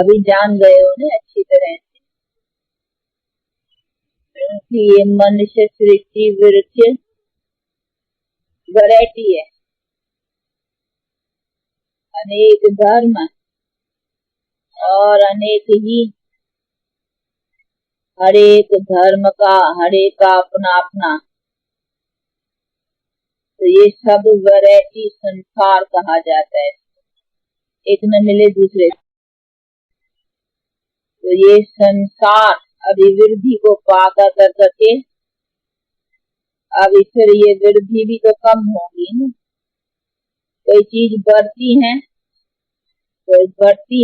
अभी जान गए उन्हें अच्छी तरह से कि ये मनुष्य सृष्टि वृक्ष वैरायटी है, अनेक धर्म और अनेक ही, हर एक धर्म का हर एक का अपना अपना, तो ये सब वैरायटी संसार कहा जाता है। एक न मिले दूसरे, तो ये संसार अभिवृद्धि को पाकर कर करके अब फिर ये वृद्धि भी तो कम होगी ना। कोई चीज बढ़ती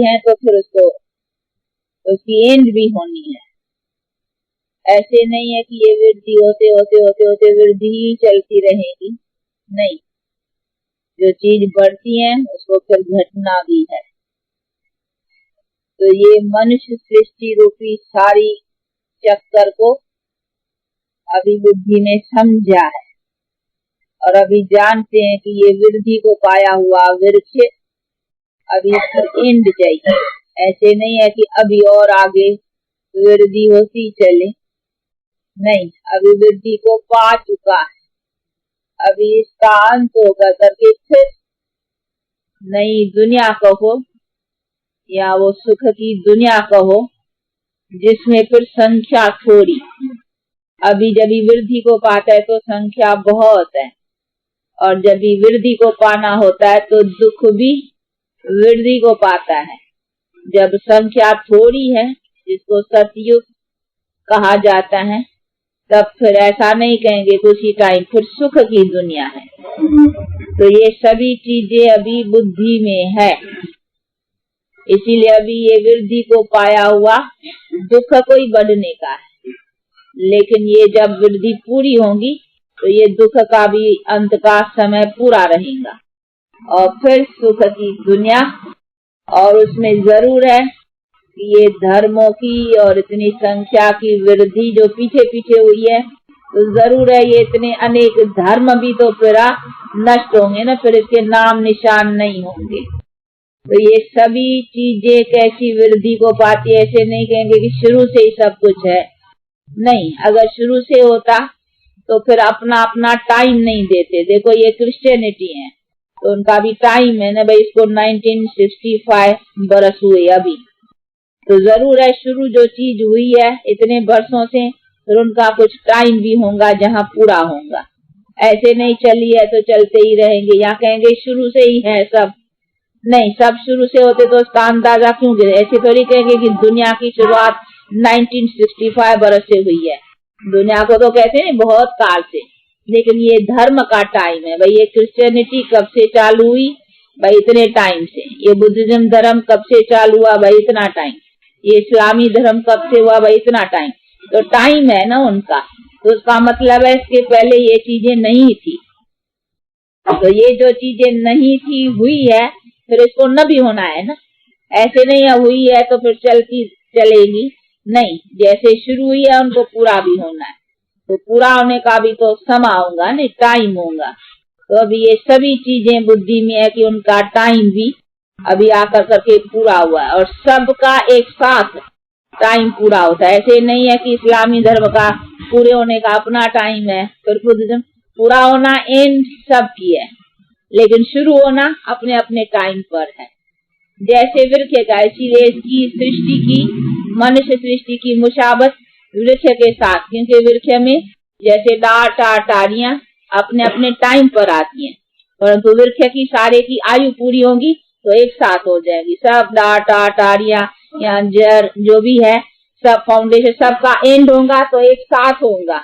है तो फिर उसको उसकी एंड भी होनी है। ऐसे नहीं है कि ये वृद्धि होते होते होते होते वृद्धि ही चलती रहेगी, नहीं, जो चीज बढ़ती है उसको फिर घटना भी है। तो ये मनुष्य सृष्टि रूपी सारी चक्कर को अभी बुद्धि ने समझा है और अभी जानते हैं कि ये वृद्धि को पाया हुआ वृक्ष अभी एंड चाहिए। ऐसे नहीं है कि अभी और आगे वृद्धि होती चले, नहीं, अभी वृद्धि को पा चुका है, अभी इसका अंत होगा करके फिर नई दुनिया कहो या वो सुख की दुनिया कहो, जिसमें फिर संख्या थोड़ी। अभी जब वृद्धि को पाता है तो संख्या बहुत है, और जब वृद्धि को पाना होता है तो दुख भी वृद्धि को पाता है। जब संख्या थोड़ी है, जिसको सतयुग कहा जाता है, तब फिर ऐसा नहीं कहेंगे कुछ ही टाइम फिर सुख की दुनिया है। तो ये सभी चीजें अभी बुद्धि में है, इसीलिए अभी ये वृद्धि को पाया हुआ दुख कोई बढ़ने का है, लेकिन ये जब वृद्धि पूरी होगी तो ये दुख का भी अंत का समय पूरा रहेगा और फिर सुख की दुनिया। और उसमें जरूर है कि ये धर्मों की और इतनी संख्या की वृद्धि जो पीछे पीछे हुई है, तो जरूर है ये इतने अनेक धर्म भी तो फिर नष्ट होंगे ना, फिर इसके नाम निशान नहीं होंगे। तो ये सभी चीजें कैसी वृद्धि को पाती है, ऐसे नहीं कहेंगे कि शुरू से ही सब कुछ है, नहीं, अगर शुरू से होता तो फिर अपना अपना टाइम नहीं देते। देखो ये क्रिश्चियनिटी है तो उनका भी टाइम है ना भाई, इसको 1965 बरस हुए अभी, तो जरूर है शुरू जो चीज हुई है इतने वर्षों से, फिर उनका कुछ टाइम भी होगा जहाँ पूरा होगा। ऐसे नहीं चली है तो चलते ही रहेंगे, यहाँ कहेंगे शुरू से ही है सब, नहीं, सब शुरू से होते तो उसका अंदाजा क्यों गिरे। ऐसे थोड़ी कहेंगे कि दुनिया की शुरुआत 1965 बरस से हुई है, दुनिया को तो कहते हैं बहुत काल से, लेकिन ये धर्म का टाइम है भाई। ये क्रिश्चियनिटी कब से चालू हुई भाई, इतने टाइम से। ये बुद्धिज्म धर्म कब से चालू हुआ भाई, इतना टाइम। ये इस्लामी धर्म कब से हुआ भाई, इतना टाइम। तो टाइम है ना उनका, तो उसका मतलब है इसके पहले ये चीजें नहीं थी। तो ये जो चीजें नहीं थी हुई है, फिर इसको न भी होना है ना, ऐसे नहीं है हुई है तो फिर चलती चलेगी, नहीं, जैसे शुरू हुई है उनको पूरा भी होना है, तो पूरा होने का भी तो समय होगा नहीं, टाइम होगा। तो अभी ये सभी चीजें बुद्धि में है कि उनका टाइम भी अभी आकर करके पूरा हुआ है, और सबका एक साथ टाइम पूरा होता है। ऐसे नहीं है कि इस्लामी धर्म का पूरे होने का अपना टाइम है, फिर बुद्धिज्म पूरा होना एंड सब की है, लेकिन शुरू होना अपने अपने टाइम पर है। जैसे वृक्ष का, इसीलिए इसकी सृष्टि की, मनुष्य सृष्टि की मुशाबत वृक्ष के साथ, क्योंकि वृक्ष में जैसे टारियां अपने अपने टाइम पर आती हैं, परंतु वृक्ष की सारे की आयु पूरी होगी तो एक साथ हो जाएगी। सब टारियां या जड़ जो भी है, सब फाउंडेशन सबका एंड होगा तो एक साथ होगा,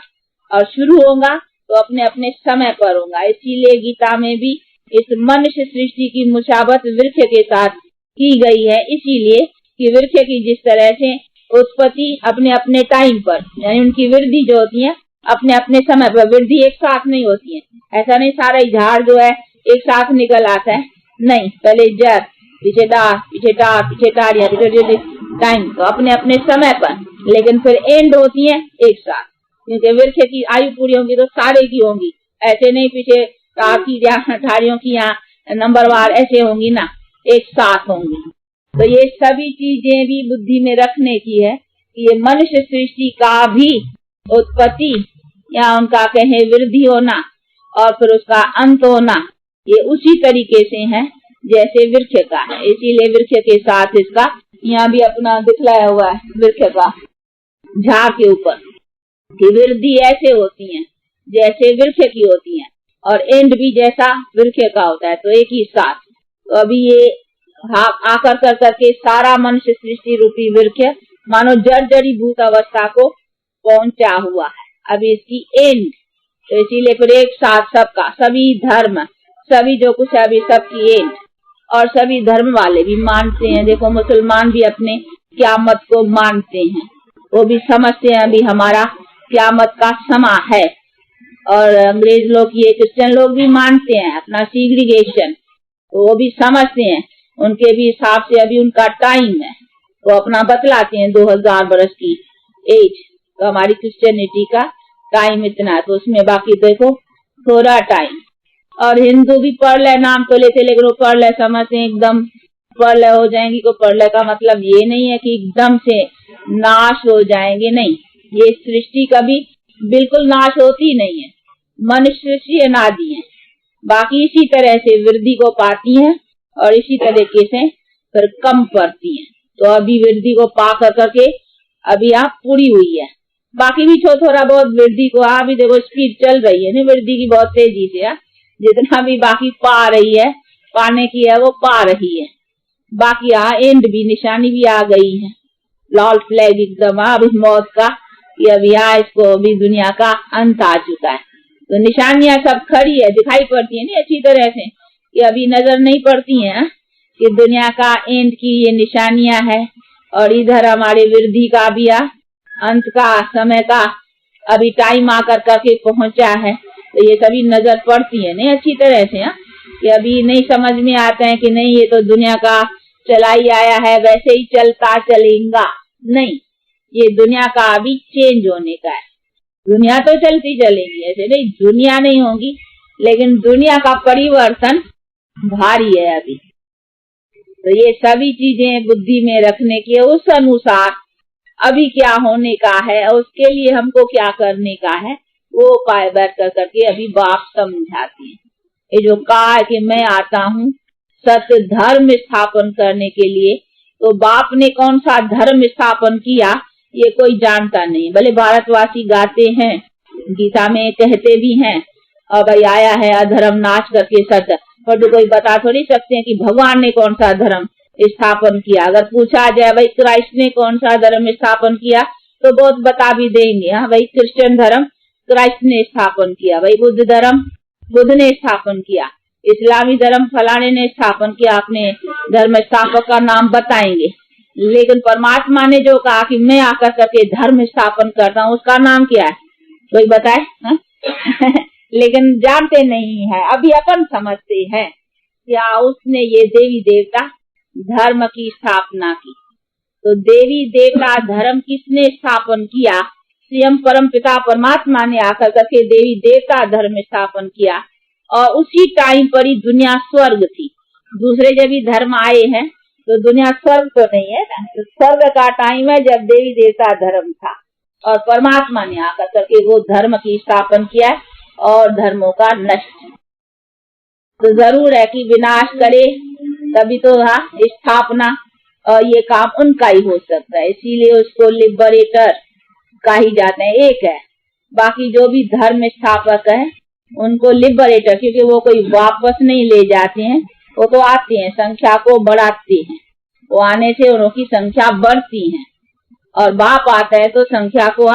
और शुरू होगा तो अपने अपने समय पर होगा। इसीलिए गीता में भी इस मनुष्य सृष्टि की मुशाबत वृक्ष के साथ की गई है, इसीलिए कि वृक्ष की जिस तरह से उत्पत्ति अपने अपने टाइम पर, यानी उनकी वृद्धि जो होती है अपने अपने समय पर, वृद्धि एक साथ नहीं होती है। ऐसा नहीं सारा झाड़ जो है एक साथ निकल आता है, नहीं, पहले जड़, पीछे डार, पीछे टार, पीछे टारियां, पीछे टाइम, तो अपने अपने समय पर, लेकिन फिर एंड होती है एक साथ, क्योंकि वृक्ष की आयु पूरी होगी तो सारे की होंगी। ऐसे नहीं पीछे टार की या ठारियों की या नंबरवार ऐसे होंगी ना, एक साथ होंगी। तो ये सभी चीजें भी बुद्धि में रखने की है कि ये मनुष्य सृष्टि का भी उत्पत्ति या उनका कहे वृद्धि होना और फिर उसका अंत होना ये उसी तरीके से है जैसे वृक्ष का है। इसीलिए वृक्ष के साथ इसका यहाँ भी अपना दिखलाया हुआ है वृक्ष का झाड़ के ऊपर कि वृद्धि ऐसे होती है जैसे वृक्ष की होती है और एंड भी जैसा वृक्ष का होता है। तो एक ही साथ तो अभी ये आकर कर करके सारा मनुष्य सृष्टि रूपी वृक्ष मानो जर्जरी भूत अवस्था को पहुंचा हुआ है। अभी इसकी एंड तो इसीलिए फिर एक साथ सबका सभी धर्म सभी जो कुछ है अभी सबकी एंड और सभी धर्म वाले भी मानते हैं। देखो मुसलमान भी अपने क़यामत को मानते हैं, वो भी समझते हैं अभी हमारा क़यामत का समा है। और अंग्रेज लोग ये क्रिश्चियन लोग भी मानते हैं अपना सीग्रीगेशन, तो वो भी समझते हैं उनके भी हिसाब से अभी उनका टाइम है। वो अपना बतलाते हैं 2000 बरस की एज, तो हमारी क्रिश्चियनिटी का टाइम इतना है, तो उसमें बाकी देखो थोड़ा टाइम। और हिंदू भी प्रलय नाम तो लेते लेकिन वो प्रलय समझते हैं एकदम प्रलय हो जाएंगी। को प्रलय का मतलब ये नहीं है कि एकदम से नाश हो जाएंगे, नहीं, ये सृष्टि कभी बिल्कुल नाश होती नहीं है। मनुष्य सृष्टि अनादि है, बाकी इसी तरह से वृद्धि को पाती है और इसी तरीके से फिर कम पड़ती है। तो अभी वृद्धि को पा कर करके अभी यहाँ पूरी हुई है, बाकी भी थोड़ा बहुत वृद्धि को अभी देखो स्पीड चल रही है ना वृद्धि की बहुत तेजी से। जितना भी बाकी पा रही है पाने की है वो पा रही है। बाकी यहाँ एंड भी निशानी भी आ गई है, लॉल फ्लैग एकदम अभी मौत का कि अभी यहाँ इसको अभी दुनिया का अंत आ चुका है। तो निशानियां सब खड़ी है, दिखाई पड़ती है ना अच्छी तरह से कि अभी नजर नहीं पड़ती है कि दुनिया का एंड की ये निशानियां है। और इधर हमारे वृद्धि का भी अंत का समय का अभी टाइम आकर करके पहुंचा है। तो ये सभी नजर पड़ती है नहीं अच्छी तरह से कि अभी नहीं समझ में आता है कि नहीं ये तो दुनिया का चला ही आया है वैसे ही चलता चलेगा, नहीं, ये दुनिया का अभी चेंज होने का है। दुनिया तो चलती चलेगी, ऐसे नहीं दुनिया नहीं होगी, लेकिन दुनिया का परिवर्तन भारी है अभी। तो ये सभी चीजें बुद्धि में रखने की है, उस अनुसार अभी क्या होने का है और उसके लिए हमको क्या करने का है वो उपाय बैठ कर करके अभी बाप समझाती है। ये जो कहा है कि मैं आता हूँ सत्य धर्म स्थापन करने के लिए, तो बाप ने कौन सा धर्म स्थापन किया ये कोई जानता नहीं। भले भारतवासी गाते हैं, गीता में कहते भी हैं और भाई आया है अधर्म नाश करके सत्य, पर तो कोई बता थोड़ी सकते हैं कि भगवान ने कौन सा धर्म स्थापन किया। अगर पूछा जाए भाई क्राइस्ट ने कौन सा धर्म स्थापन किया तो बहुत बता भी देंगे, हाँ भाई क्रिश्चियन धर्म क्राइस्ट ने स्थापन किया, भाई बुद्ध धर्म बुद्ध ने स्थापन किया, इस्लामी धर्म फलाने ने स्थापन किया, अपने धर्म स्थापक का नाम बताएंगे। लेकिन परमात्मा ने जो कहा कि मैं आकर करके धर्म स्थापन करता हूँ उसका नाम क्या है कोई बताए? लेकिन जानते नहीं है, अभी अपन समझते हैं क्या उसने ये देवी देवता धर्म की स्थापना की। तो देवी देवता धर्म किसने स्थापन किया? स्वयं परम पिता परमात्मा ने आकर करके देवी देवता धर्म स्थापन किया। और उसी टाइम पर ही दुनिया स्वर्ग थी। दूसरे जब भी धर्म आए हैं तो दुनिया स्वर्ग तो नहीं है ना, तो स्वर्ग का टाइम है जब देवी देवता धर्म था और परमात्मा ने आकर करके वो धर्म की स्थापन किया और धर्मों का नष्ट। तो जरूर है कि विनाश करे तभी तो स्थापना, और ये काम उनका ही हो सकता है, इसीलिए उसको लिबरेटर कही जाते हैं। एक है, बाकी जो भी धर्म स्थापक है उनको लिबरेटर, क्योंकि वो कोई वापस नहीं ले जाते हैं, वो तो आते हैं संख्या को बढ़ाते हैं, वो आने से उनकी संख्या बढ़ती है और बाप आता है तो संख्या को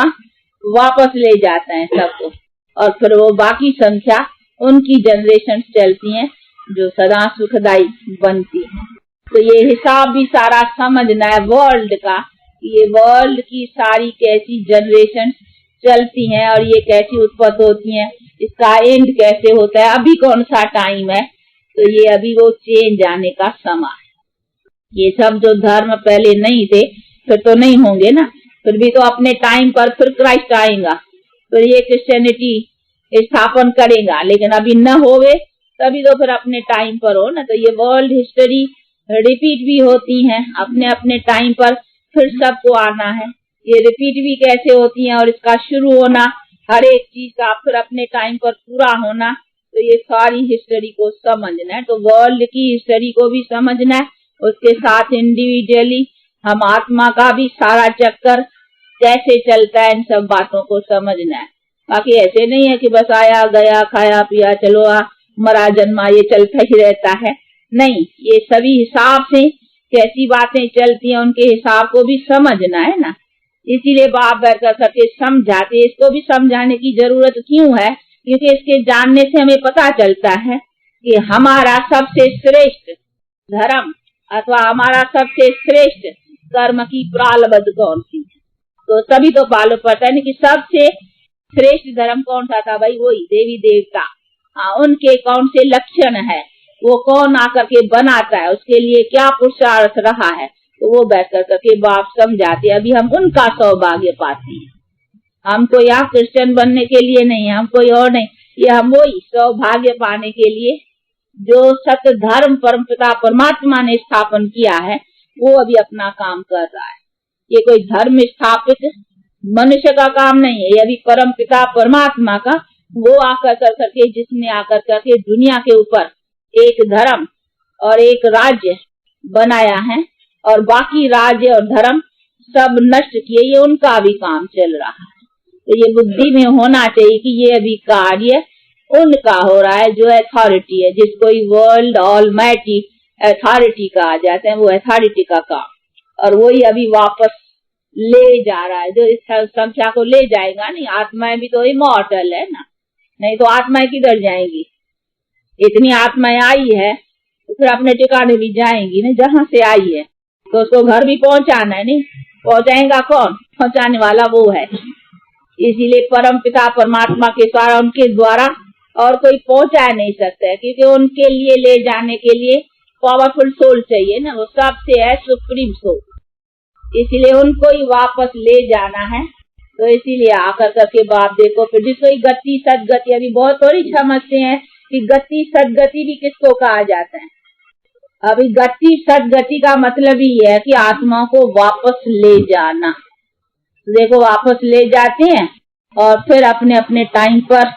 वापस ले जाता है सबको, और फिर वो बाकी संख्या उनकी जनरेशन चलती हैं जो सदा सुखदायी बनती है। तो ये हिसाब भी सारा समझना है वर्ल्ड का, ये वर्ल्ड की सारी कैसी जनरेशन चलती हैं और ये कैसी उत्पत्ति होती हैं, इसका एंड कैसे होता है, अभी कौन सा टाइम है। तो ये अभी वो चेंज आने का समय है। ये सब जो धर्म पहले नहीं थे फिर तो नहीं होंगे ना, फिर भी तो अपने टाइम पर फिर क्राइस्ट आएगा, फिर ये क्रिश्चियनिटी स्थापन करेगा, लेकिन अभी न होवे तभी तो फिर अपने टाइम पर हो ना। तो ये वर्ल्ड हिस्ट्री रिपीट भी होती हैं अपने अपने टाइम पर, फिर सबको आना है। ये रिपीट भी कैसे होती हैं और इसका शुरू होना, हर एक चीज का फिर अपने टाइम पर पूरा होना, तो ये सारी हिस्ट्री को समझना है। तो वर्ल्ड की हिस्ट्री को भी समझना है, उसके साथ इंडिविजुअली हम आत्मा का भी सारा चक्कर कैसे चलता है, इन सब बातों को समझना है। बाकी ऐसे नहीं है कि बस आया गया खाया पिया चलो मरा जन्मा ये चलता ही रहता है, नहीं, ये सभी हिसाब से कैसी बातें चलती हैं उनके हिसाब को भी समझना है ना। इसीलिए बाप बैठ कर करके समझाते। इसको भी समझाने की जरूरत क्यों है, क्योंकि इसके जानने से हमें पता चलता है कि हमारा सबसे श्रेष्ठ धर्म अथवा हमारा सबसे श्रेष्ठ कर्म की प्रारब्ध कौन सी है। तो सभी तो मालूम पड़ता है ना कि सबसे श्रेष्ठ धर्म कौन सा था भाई, वही देवी देवता। उनके कौन से लक्षण है, वो कौन आकर के बनाता है, उसके लिए क्या पुरुषार्थ रहा है, तो वो बैठ कर करके बाप समझाते। अभी हम उनका सौभाग्य पाते हैं। हम तो यहाँ क्रिश्चियन बनने के लिए नहीं, हम कोई और नहीं, ये हम वही सौभाग्य पाने के लिए जो सत्य धर्म परमपिता परमात्मा ने स्थापन किया है, वो अभी अपना काम कर रहा है। ये कोई धर्म स्थापित मनुष्य का काम नहीं है, ये अभी परमपिता परमात्मा का, वो आकर कर करके जिसने आकर करके दुनिया के ऊपर एक धर्म और एक राज्य बनाया है और बाकी राज्य और धर्म सब नष्ट किए, ये उनका भी काम चल रहा है। तो ये बुद्धि में होना चाहिए कि ये अभी कार्य उनका हो रहा है, जो अथॉरिटी है, जिसको वर्ल्ड ऑलमाइटी अथॉरिटी कहा जाता है, वो अथॉरिटी का काम, और वही अभी वापस ले जा रहा है, जो इस संख्या को ले जाएगा। नहीं, आत्माएं भी तो इमॉर्टल है ना, नहीं तो आत्माएं किधर जाएंगी। इतनी आत्माएं आई है तो फिर अपने ठिकाने भी जाएंगी ना, जहाँ से आई है, तो उसको घर भी पहुंचाना है। नहीं पहुंचाएगा कौन, पहुंचाने वाला वो है। इसीलिए परम पिता परमात्मा के द्वारा, उनके द्वारा और कोई पहुंचा नहीं सकता है, क्योंकि उनके लिए ले जाने के लिए पावरफुल सोल चाहिए ना, वो सबसे है सुप्रीम सोल। इसीलिए उनको ही वापस ले जाना है। तो इसीलिए आकर करके बाप देखो, फिर जिसको गति सदगति, अभी बहुत थोड़ी समझते हैं कि गति सदगति भी किसको कहा जाता है। अभी गति सदगति का मतलब ही है कि आत्मा को वापस ले जाना। देखो वापस ले जाते हैं और फिर अपने अपने टाइम पर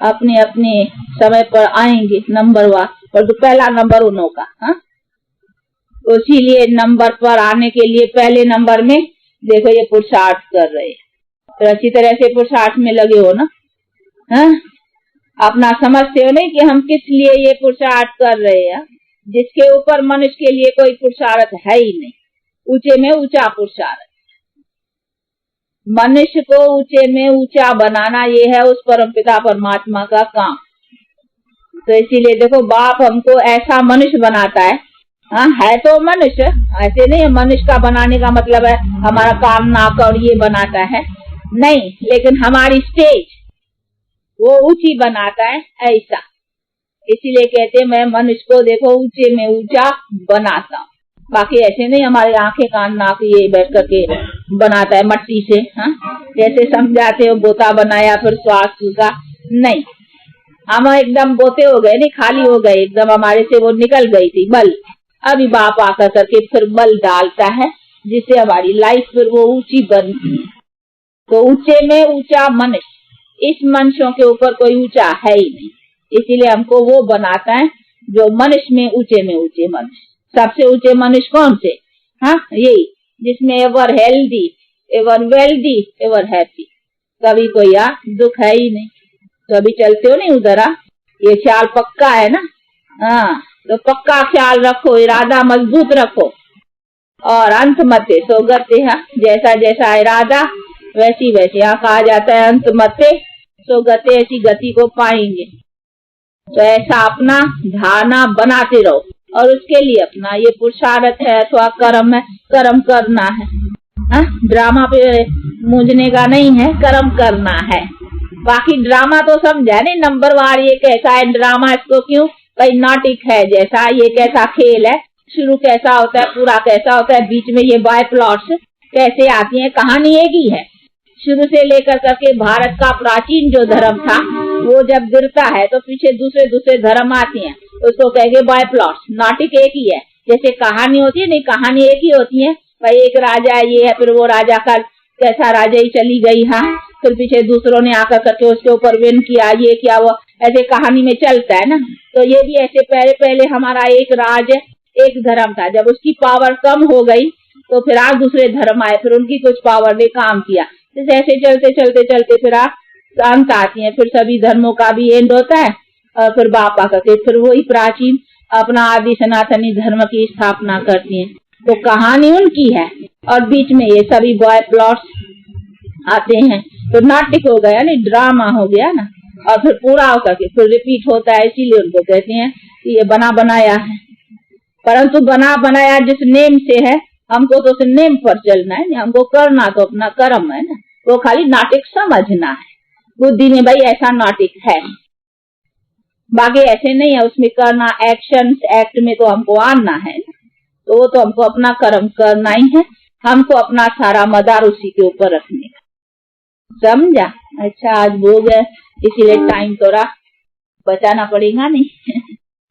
अपने अपने समय पर आएंगे नंबरवार, और तो पहला नंबर उन्हों का। हाँ, तो इसीलिए नंबर पर आने के लिए पहले नंबर में देखो ये पुरुषार्थ कर रहे हैं, तो अच्छी तरह से पुरुषार्थ में लगे हो ना। हाँ, अपना समझते हो नहीं कि हम किस लिए ये पुरुषार्थ कर रहे हैं, जिसके ऊपर मनुष्य के लिए कोई पुरुषार्थ है ही नहीं। ऊंचे में ऊंचा पुरुषार्थ, मनुष्य को ऊंचे में ऊंचा बनाना, ये है उस परमपिता परमात्मा का काम। तो इसीलिए देखो बाप हमको ऐसा मनुष्य बनाता है। हाँ, है तो मनुष्य, ऐसे नहीं है मनुष्य का बनाने का मतलब है हमारा कान नाक और ये बनाता है, नहीं, लेकिन हमारी स्टेज वो ऊंची बनाता है ऐसा। इसीलिए कहते हैं मैं मनुष्य को देखो ऊंचे में ऊंचा बनाता हूँ। बाकी ऐसे नहीं हमारे आंखें कान नाक ये बैठ करके बनाता है मट्टी से। हाँ, जैसे समझाते हो बोता बनाया फिर श्वास सूखा, नहीं, हम एकदम बोते हो गए, नहीं खाली हो गए एकदम, हमारे से वो निकल गई थी बल। अभी बाप आकर करके फिर बल डालता है, जिससे हमारी लाइफ फिर वो ऊंची बनती है। तो ऊंचे में ऊंचा मनुष्य, इस मनुष्यों के ऊपर कोई ऊंचा है ही नहीं, इसीलिए हमको वो बनाता है जो मनुष्य में ऊंचे मनुष्य। सबसे ऊंचे मनुष्य कौन से? हाँ, यही जिसमें ever healthy, ever wealthy, ever happy, कभी कोई दुख है ही नहीं। कभी चलते हो नहीं उधर, ये ख्याल पक्का है ना। हाँ, तो पक्का ख्याल रखो, इरादा मजबूत रखो, और अंत मते सो गते। हाँ, जैसा जैसा इरादा वैसी वैसी, यहाँ कहा जाता है अंत मते सो गते, ऐसी गति को पाएंगे। तो ऐसा अपना धारणा बनाते रहो, और उसके लिए अपना ये पुरुषार्थ है अथवा कर्म है, कर्म करना है। हाँ, ड्रामा पे मूझने का नहीं है, कर्म करना है। बाकी ड्रामा तो समझा नहीं, नंबरवार ये कैसा है ड्रामा, इसको क्यों कई नाटक है जैसा, ये कैसा खेल है, शुरू कैसा होता है, पूरा कैसा होता है, बीच में ये बाय प्लॉट्स कैसे आती हैं, कहानी एक ही है। शुरू से लेकर करके भारत का प्राचीन जो धर्म था, वो जब गिरता है तो पीछे दूसरे दूसरे धर्म आते हैं, उसको कहेंगे बाय प्लॉट्स, नाटक एक ही है। जैसे कहानी होती है नहीं, कहानी एक ही होती है भाई, एक राजा ये है, फिर वो राजा का कैसा राजा ही चली गई, हाँ, फिर पीछे दूसरों ने आकर करके उसके ऊपर विन किया, ये किया, वो ऐसे कहानी में चलता है ना। तो ये भी ऐसे पहले पहले हमारा एक राज एक धर्म था, जब उसकी पावर कम हो गई तो फिर आप दूसरे धर्म आए, फिर उनकी कुछ पावर ने काम किया, जैसे ऐसे चलते चलते चलते फिर आप अंत आती है, फिर सभी धर्मों का भी एंड होता है और फिर बाप आकर के फिर वही प्राचीन अपना आदि सनातनी धर्म की स्थापना करती है। तो कहानी उनकी है और बीच में ये सभी बॉय प्लॉट्स आते हैं, तो नाटक हो गया नहीं, ड्रामा हो गया ना, और फिर पूरा होकर के फिर रिपीट होता है, इसीलिए उनको कहते हैं कि ये बना बनाया है। परंतु बना बनाया जिस नेम से है, हमको तो उस नेम पर चलना है, हमको करना तो अपना कर्म है ना, वो खाली नाटक समझना है बुद्धि में, भाई ऐसा नाटक है, बाकी ऐसे नहीं है, उसमें करना एक्शन एक्ट में तो हमको आना है ना, तो वो तो हमको अपना कर्म करना ही है, हमको अपना सारा मदार उसी के ऊपर रखने का, समझा। अच्छा आज भोग है इसीलिए टाइम थोड़ा बचाना पड़ेगा नहीं।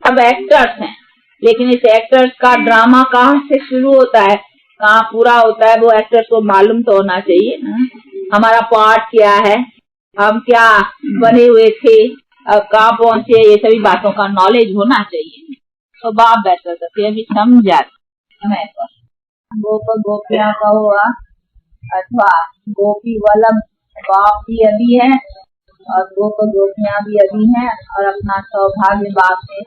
अब एक्टर्स हैं, लेकिन इस एक्टर्स का ड्रामा कहाँ से शुरू होता है कहाँ पूरा होता है वो एक्टर्स को मालूम तो होना चाहिए ना, हमारा पार्ट क्या है, हम क्या बने हुए थे, अब कहाँ पहुंचे, ये सभी बातों का नॉलेज होना चाहिए। तो बाप बेहतर करके अभी समझा समय पर गोप गोपियां का हुआ अथवा गोपी वल्लभ बाप भी अभी है और गोप गोपियां भी अभी हैं और अपना सौभाग्य बाप से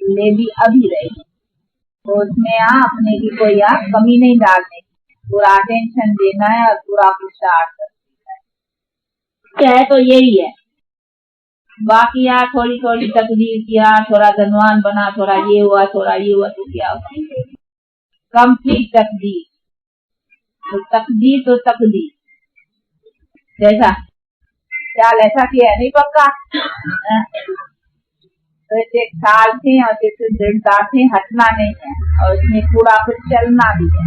ले भी अभी रहे, तो उसमें अपने की कोई कमी नहीं डालने, पूरा अटेंशन देना है और पूरा पुरुषार्थ करना है, क्या है तो यही है। बाकी यहाँ थोड़ी थोड़ी तकदीर किया, थोड़ा धनवान बना, थोड़ा ये हुआ थोड़ा ये हुआ, तो क्या हुआ, कंप्लीट तकदीर, तो तकदीर तो तकदीर जैसा चाल ऐसा किया नहीं पक्का, तो इसे ख्याल थे और इसे दृढ़ता थे, हटना नहीं है और इसमें पूरा कुछ चलना भी है,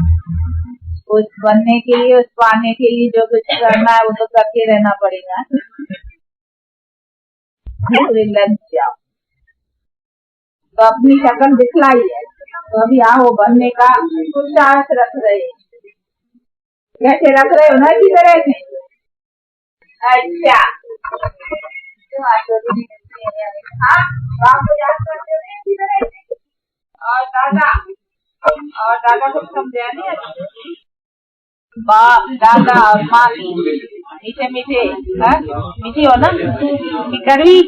कुछ बनने के लिए उस पाने के लिए जो कुछ करना है वो तो करके रहना पड़ेगा, लग जाओ तो अपनी शक्ल दिखलाई है, तो अभी आओ बनने का कुछ साहस रख रहे, कैसे रख रहे हो ना की तरह से। अच्छा बाप को याद करते हो इसी तरह से, और दादा को समझा नहीं, बाप दादा और माँ मीठे मीठे मीठी हो ना, कड़वी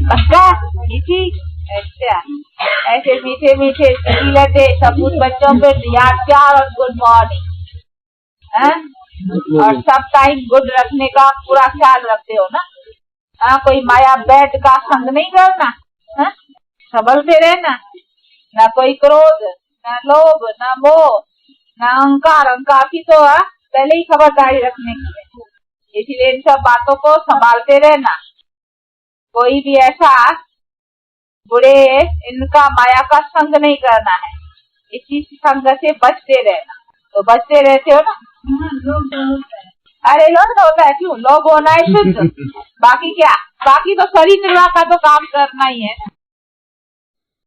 पक्का मीठी, अच्छा ऐसे मीठे मीठे लेते सब कुछ बच्चों पे याद प्यार और गुड मॉर्निंग, और सब टाइम गुड रखने का पूरा ख्याल रखते हो ना, कोई माया बैठ का संग नहीं करना, संभलते रहना, ना कोई क्रोध ना लोभ ना मोह ना अहंकार, अहंकार की तो पहले ही खबरदारी रखने की है, इसलिए इन सब बातों को संभालते रहना, कोई भी ऐसा बुरे इनका माया का संग नहीं करना है, इसी संग से बचते रहना, तो बचते रहते हो ना। अरे लोग होता है क्यों, लोग होना है शुद्ध, बाकी क्या, बाकी तो शरीर निर्वाह का तो काम करना ही है।